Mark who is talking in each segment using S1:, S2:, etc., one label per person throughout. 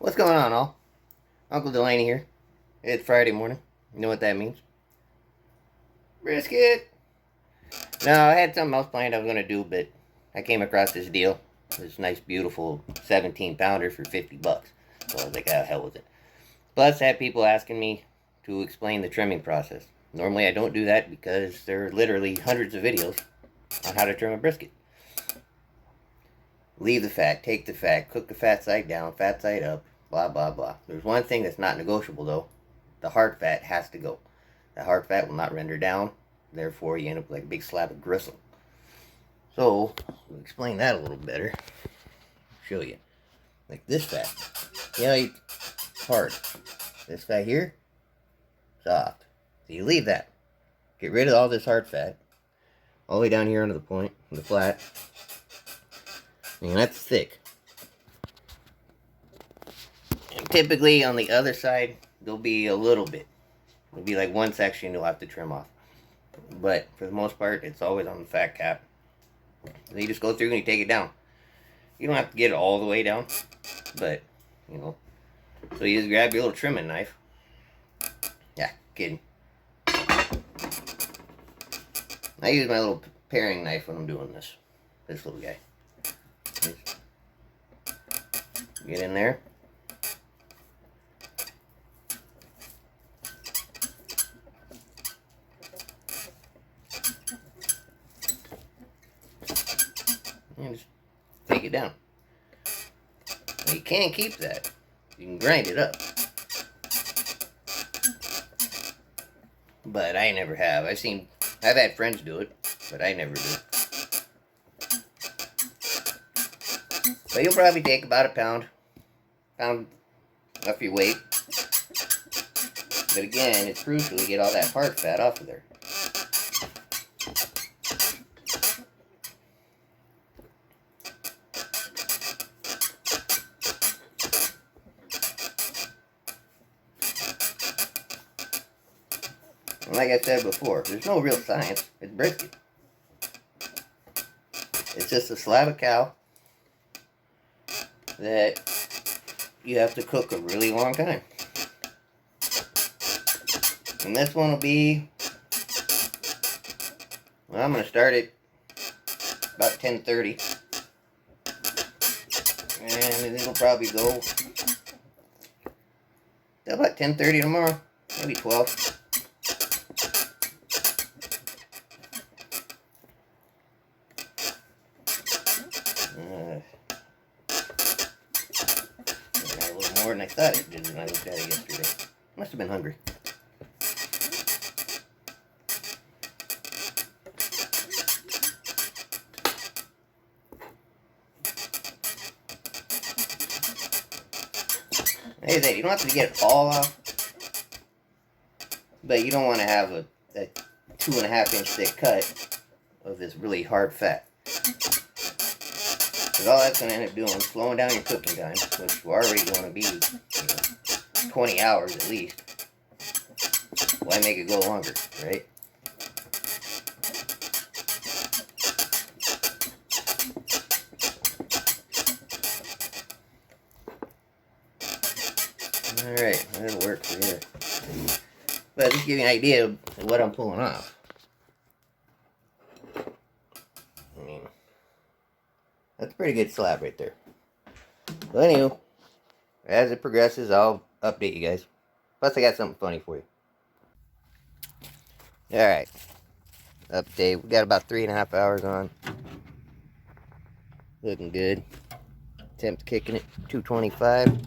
S1: What's going on, all? Uncle Delaney here. It's Friday morning. You know what that means? Brisket! No, I had something else planned I was going to do, but I came across this deal. This nice, beautiful 17 pounder for 50 bucks. So I was like, ah, hell with it. Plus, I had people asking me to explain the trimming process. Normally, I don't do that because there are literally hundreds of videos on how to trim a brisket. Leave the fat, take the fat, cook the fat side down, fat side up, blah, blah, blah. There's one thing that's not negotiable, though. The hard fat has to go. The hard fat will not render down. Therefore, you end up like a big slab of gristle. So, we'll explain that a little better. Show you. Like this fat. Yeah, it's hard. This fat here, soft. So you leave that. Get rid of all this hard fat. All the way down here under the point, the flat. And that's thick. And typically on the other side, there'll be a little bit. It'll be like one section you'll have to trim off. But for the most part, it's always on the fat cap. So you just go through and you take it down. You don't have to get it all the way down. But, you know. So you just grab your little trimming knife. Yeah, kidding. I use my little paring knife when I'm doing this. This little guy. Get in there. And just take it down. Now you can keep that. You can grind it up. But I never have. I've had friends do it, but I never do. But you'll probably take about a pound off your weight. But again, it's crucial to get all that hard fat off of there. And like I said before, there's no real science. It's brisket. It's just a slab of cow that you have to cook a really long time. And this one will be, well, I'm going to start it about 10:30. And it'll probably go till about 10:30 tomorrow, maybe 12. A little more than I thought it did when I looked at it yesterday. Must have been hungry. Like I said, you don't have to get it all off, but you don't want to have a 2.5-inch thick cut of this really hard fat. Because all that's going to end up doing is slowing down your cooking time, which we're already going to be 20 hours at least. Why make it go longer, right? Alright, that'll work for here. But just give you an idea of what I'm pulling off. I mean, that's a pretty good slab right there. But anyway, as it progresses, I'll update you guys. Plus, I got something funny for you. Alright, update. We got about 3.5 hours on. Looking good. Temp kicking it, 225.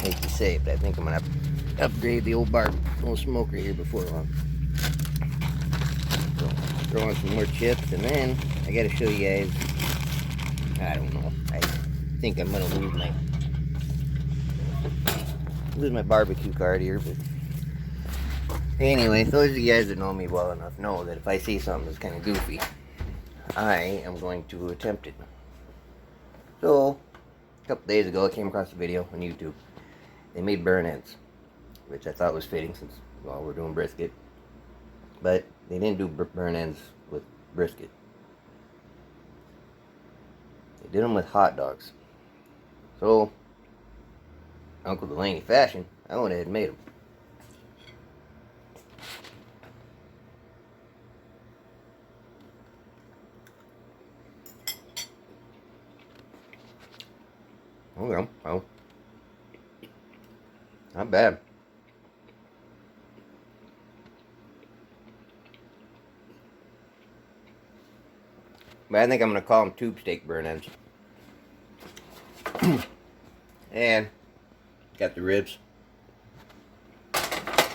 S1: Hate to say it, but I think I'm going to upgrade the old smoker here before long. So, throw on some more chips, and then I got to show you guys. I don't know. I think I'm going to lose my barbecue card here, but anyway, those of you guys that know me well enough know that if I see something that's kind of goofy, I am going to attempt it. So, a couple days ago, I came across a video on YouTube. They made burn ends, which I thought was fitting since, well, we're doing brisket. But they didn't do burn ends with brisket. They did them with hot dogs. So, Uncle Delaney fashion, I went ahead and made them. Okay, well, not bad. But I think I'm going to call them tube steak burn ends. And got the ribs.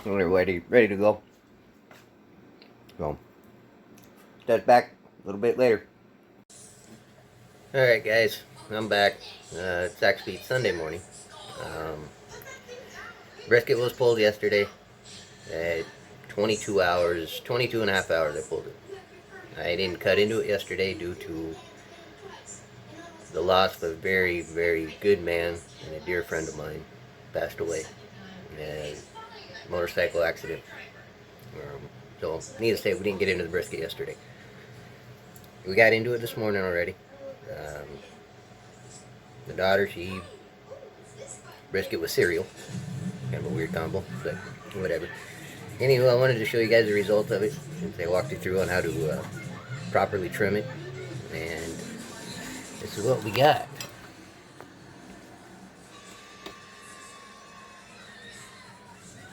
S1: They're ready to go. So, that's back a little bit later. Alright guys, I'm back. It's actually Sunday morning. Brisket was pulled yesterday at 22 hours, 22 and a half hours I pulled it. I didn't cut into it yesterday due to the loss of a very, very good man and a dear friend of mine passed away in a motorcycle accident. So, needless to say, we didn't get into the brisket yesterday. We got into it this morning already. The daughter, she brisket with cereal. Kind of a weird combo, but whatever. Anyway, I wanted to show you guys the result of it since I walked you through on how to properly trim it. And this is what we got.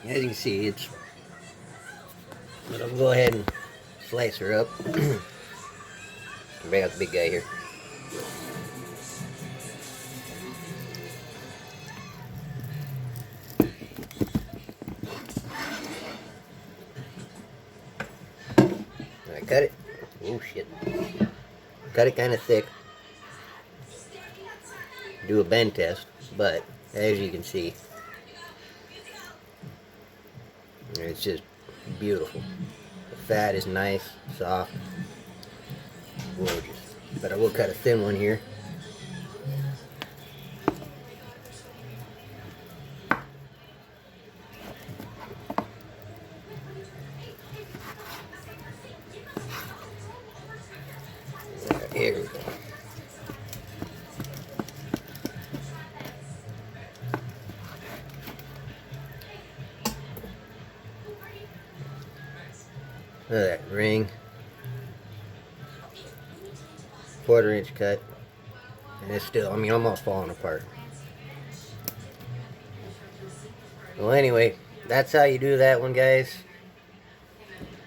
S1: As you can see, it's... But I'll go ahead and slice her up. Bring out the big guy here. I cut it. Oh shit. Cut it kind of thick. Do a bend test, but as you can see, it's just beautiful. The fat is nice, soft, gorgeous. But I will cut a thin one here. Here we go. Look at that ring. 1/4 inch cut. And it's still, I mean, almost falling apart. Well, anyway, that's how you do that one, guys.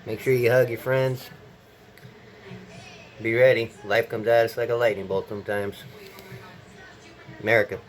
S1: Make sure you hug your friends. Be ready. Life comes at us like a lightning bolt sometimes. America.